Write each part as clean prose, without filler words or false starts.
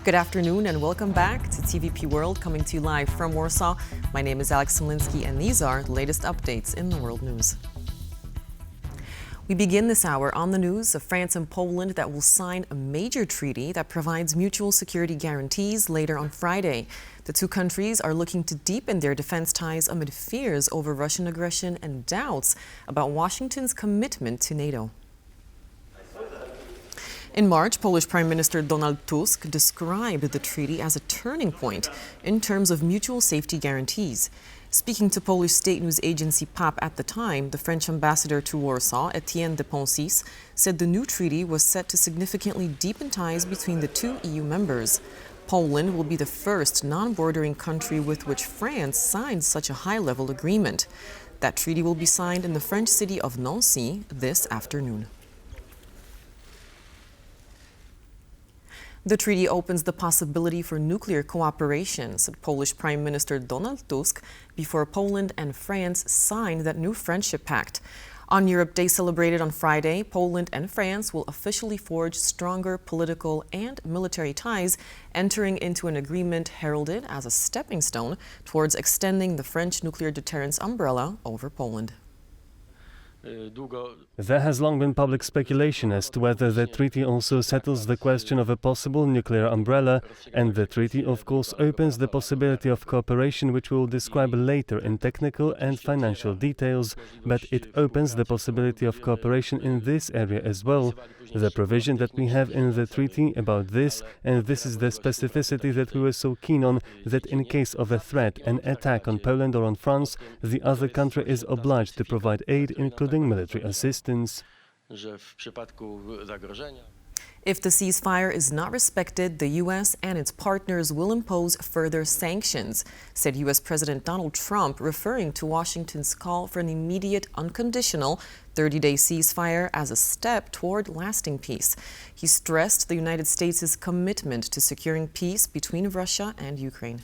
Good afternoon and welcome back to TVP World, coming to you live from Warsaw. My name is Alex Smolinski and these are the latest updates in the world news. We begin this hour on the news of France and Poland that will sign a major treaty that provides mutual security guarantees later on Friday. The two countries are looking to deepen their defense ties amid fears over Russian aggression and doubts about Washington's commitment to NATO. In March, Polish Prime Minister Donald Tusk described the treaty as a turning point in terms of mutual safety guarantees. Speaking to Polish state news agency pact at the time, the French ambassador to Warsaw, Etienne de Ponsis, said the new treaty was set to significantly deepen ties between the two EU members. Poland will be the first non-bordering country with which France signed such a high-level agreement. That treaty will be signed in the French city of Nancy this afternoon. The treaty opens the possibility for nuclear cooperation, said Polish Prime Minister Donald Tusk before Poland and France signed that new friendship pact. On Europe Day celebrated on Friday, Poland and France will officially forge stronger political and military ties, entering into an agreement heralded as a stepping stone towards extending the French nuclear deterrence umbrella over Poland. There has long been public speculation as to whether the treaty also settles the question of a possible nuclear umbrella, and the treaty of course opens the possibility of cooperation, which we will describe later in technical and financial details, but it opens the possibility of cooperation in this area as well. The provision that we have in the treaty about this, and this is the specificity that we were so keen on, that in case of a threat, an attack on Poland or on France, the other country is obliged to provide aid, including military assistance. If the ceasefire is not respected, the U.S. and its partners will impose further sanctions, said U.S. President Donald Trump, referring to Washington's call for an immediate, unconditional 30-day ceasefire as a step toward lasting peace. He stressed the United States' commitment to securing peace between Russia and Ukraine.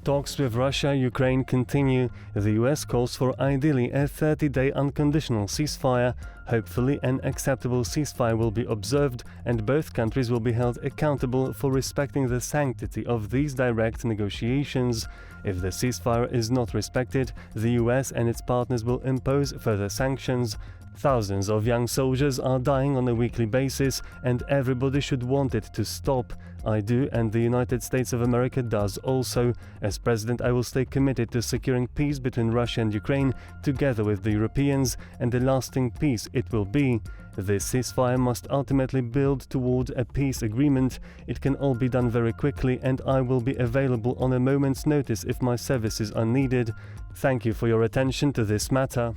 Talks with Russia, Ukraine continue. The US calls for ideally a 30-day unconditional ceasefire. Hopefully an acceptable ceasefire will be observed and both countries will be held accountable for respecting the sanctity of these direct negotiations. If the ceasefire is not respected, the US and its partners will impose further sanctions. Thousands of young soldiers are dying on a weekly basis and everybody should want it to stop. I do, and the United States of America does also. As president, I will stay committed to securing peace between Russia and Ukraine, together with the Europeans, and a lasting peace it will be. This ceasefire must ultimately build toward a peace agreement. It can all be done very quickly, and I will be available on a moment's notice if my services are needed. Thank you for your attention to this matter.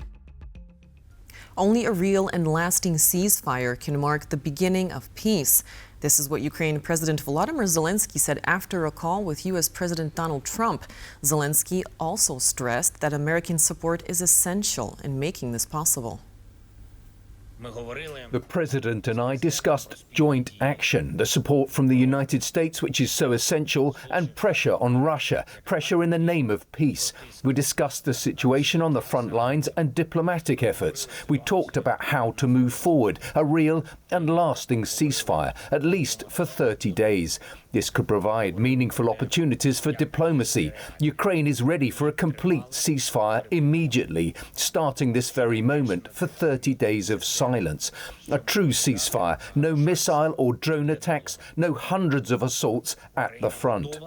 Only a real and lasting ceasefire can mark the beginning of peace. This is what Ukraine President Volodymyr Zelensky said after a call with U.S. President Donald Trump. Zelensky also stressed that American support is essential in making this possible. The President and I discussed joint action, the support from the United States, which is so essential, and pressure on Russia, pressure in the name of peace. We discussed the situation on the front lines and diplomatic efforts. We talked about how to move forward, a real and lasting ceasefire, at least for 30 days. This could provide meaningful opportunities for diplomacy. Ukraine is ready for a complete ceasefire immediately, starting this very moment, for 30 days of silence. A true ceasefire, no missile or drone attacks, no hundreds of assaults at the front.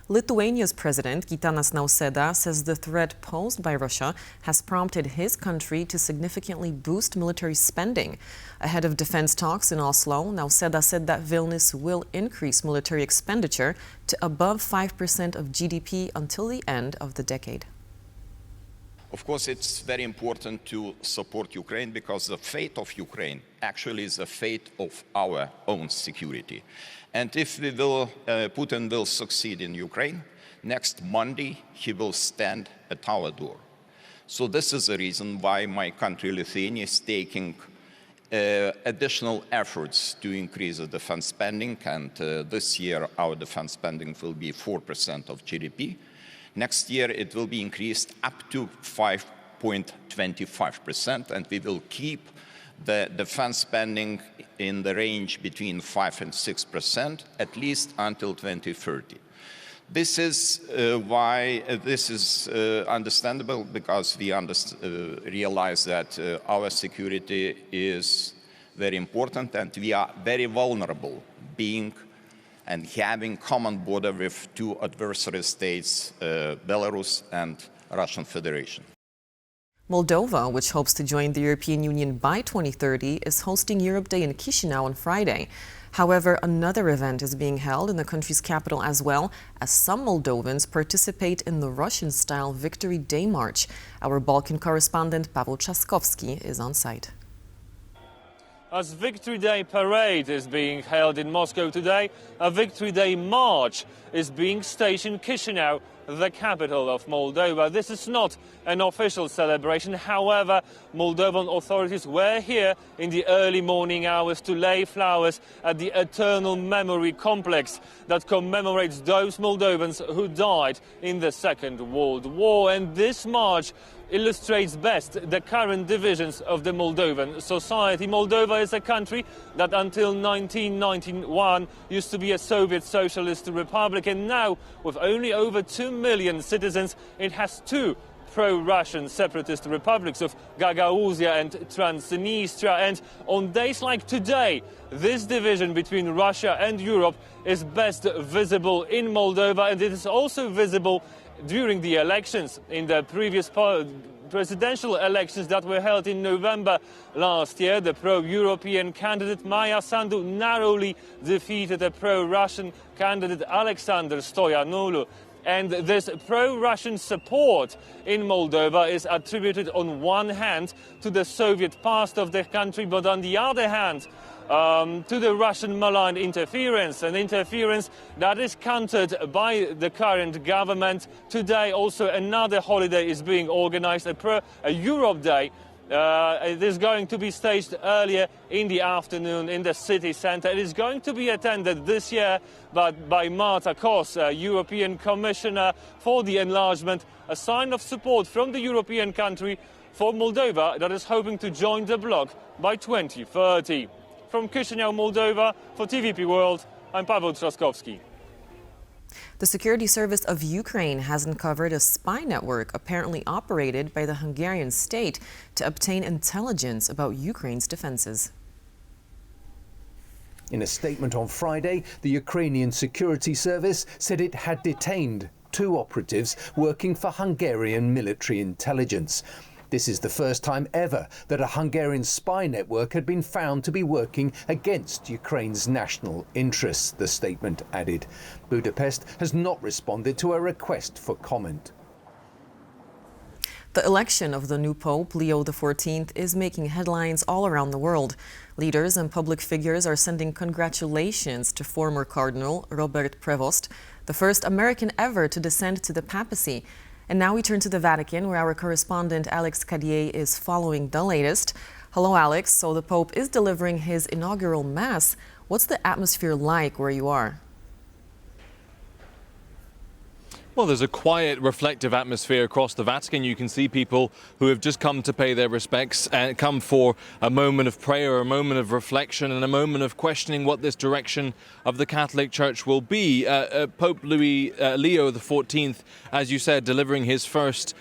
Lithuania's president, Gitanas Nausėda, says the threat posed by Russia has prompted his country to significantly boost military spending. Ahead of defense talks in Oslo, Nausėda said that Vilnius will increase military expenditure to above 5% of GDP until the end of the decade. Of course, it's very important to support Ukraine because the fate of Ukraine actually is the fate of our own security. And if Putin will succeed in Ukraine, next Monday he will stand at our door. So this is the reason why my country, Lithuania, is taking additional efforts to increase the defense spending. And this year our defense spending will be 4% of GDP. Next year it will be increased up to 5.25%, and we will keep the defense spending in the range between 5 and 6%, at least until 2030. This is why this is understandable, because we realize that our security is very important and we are very vulnerable being and having common border with two adversary states, Belarus and Russian Federation. Moldova, which hopes to join the European Union by 2030, is hosting Europe Day in Chisinau on Friday. However, another event is being held in the country's capital as well, as some Moldovans participate in the Russian-style Victory Day March. Our Balkan correspondent Paweł Trzaskowski is on site. As Victory Day parade is being held in Moscow today, a Victory Day march is being staged in Chisinau, the capital of Moldova. This is not an official celebration. However, Moldovan authorities were here in the early morning hours to lay flowers at the Eternal Memory Complex that commemorates those Moldovans who died in the Second World War. And this march illustrates best the current divisions of the Moldovan society. Moldova is a country that until 1991 used to be a Soviet Socialist Republic, and now with only over 2 million citizens, it has two pro-Russian separatist republics of Gagauzia and Transnistria. And on days like today, this division between Russia and Europe is best visible in Moldova, and it is also visible during the elections. In the previous presidential elections that were held in November last year, the pro-European candidate Maia Sandu narrowly defeated a pro-Russian candidate Alexander Stoyanoglu. And this pro-Russian support in Moldova is attributed on one hand to the Soviet past of the country, but on the other hand to the Russian malign interference, an interference that is countered by the current government. Today also another holiday is being organized, a Europe Day. It is going to be staged earlier in the afternoon in the city centre. It is going to be attended this year by Marta Kos, European Commissioner for the Enlargement, a sign of support from the European country for Moldova that is hoping to join the bloc by 2030. From Chisinau, Moldova, for TVP World, I'm Paweł Trzaskowski. The Security Service of Ukraine has uncovered a spy network apparently operated by the Hungarian state to obtain intelligence about Ukraine's defenses. In a statement on Friday, the Ukrainian Security Service said it had detained two operatives working for Hungarian military intelligence. This is the first time ever that a Hungarian spy network had been found to be working against Ukraine's national interests, the statement added. Budapest has not responded to a request for comment. The election of the new Pope, Leo XIV, is making headlines all around the world. Leaders and public figures are sending congratulations to former Cardinal Robert Prevost, the first American ever to descend to the papacy. And now we turn to the Vatican, where our correspondent Alex Cadier is following the latest. Hello, Alex. So the Pope is delivering his inaugural Mass. What's the atmosphere like where you are? Well, there's a quiet, reflective atmosphere across the Vatican. You can see people who have just come to pay their respects and come for a moment of prayer, a moment of reflection, and a moment of questioning what this direction of the Catholic Church will be. Pope Leo XIV, as you said, delivering his first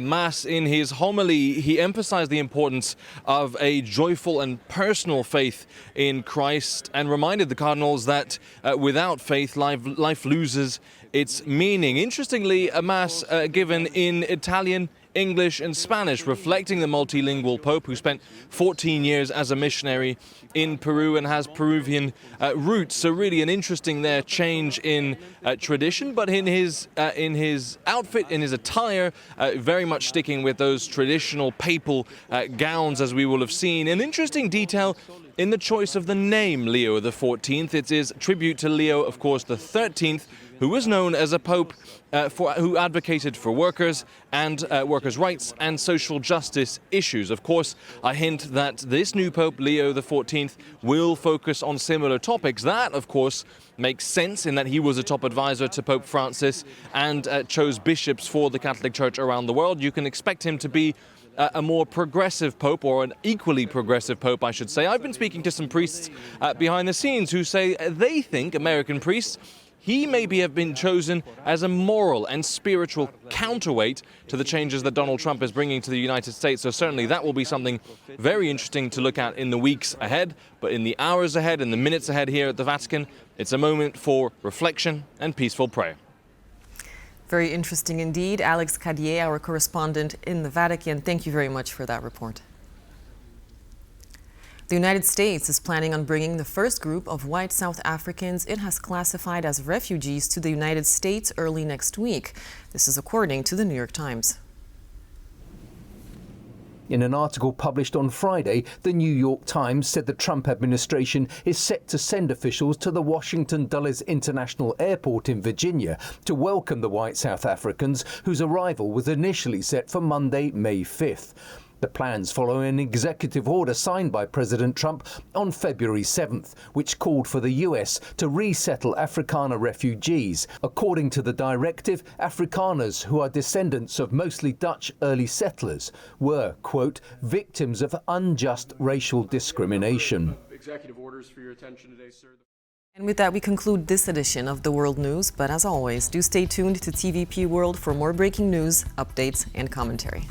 Mass. In his homily, he emphasized the importance of a joyful and personal faith in Christ and reminded the cardinals that without faith, life loses its meaning. Interestingly, a Mass given in Italian, English and Spanish, reflecting the multilingual Pope who spent 14 years as a missionary in Peru and has Peruvian roots. So really an interesting change in tradition, but in his outfit, in his attire, very much sticking with those traditional papal gowns, as we will have seen. An interesting detail in the choice of the name Leo XIV. It is tribute to Leo, of course, the 13th, who was known as a pope who advocated for workers and workers' rights and social justice issues. Of course, a hint that this new Pope, Leo XIV, will focus on similar topics. That, of course, makes sense in that he was a top advisor to Pope Francis and chose bishops for the Catholic Church around the world. You can expect him to be a more progressive pope, or an equally progressive pope, I should say. I've been speaking to some priests behind the scenes who say they think, American priests, he maybe have been chosen as a moral and spiritual counterweight to the changes that Donald Trump is bringing to the United States. So certainly that will be something very interesting to look at in the weeks ahead. But in the hours ahead, in the minutes ahead here at the Vatican, it's a moment for reflection and peaceful prayer. Very interesting indeed. Alex Cadier, our correspondent in the Vatican, thank you very much for that report. The United States is planning on bringing the first group of white South Africans it has classified as refugees to the United States early next week. This is according to the New York Times. In an article published on Friday, the New York Times said the Trump administration is set to send officials to the Washington Dulles International Airport in Virginia to welcome the white South Africans whose arrival was initially set for Monday, May 5th. The plans follow an executive order signed by President Trump on February 7th, which called for the US to resettle Afrikaner refugees. According to the directive, Afrikaners, who are descendants of mostly Dutch early settlers, were, quote, victims of unjust racial discrimination. Executive orders for your attention today, sir. And with that, we conclude this edition of the World News. But as always, do stay tuned to TVP World for more breaking news, updates, and commentary.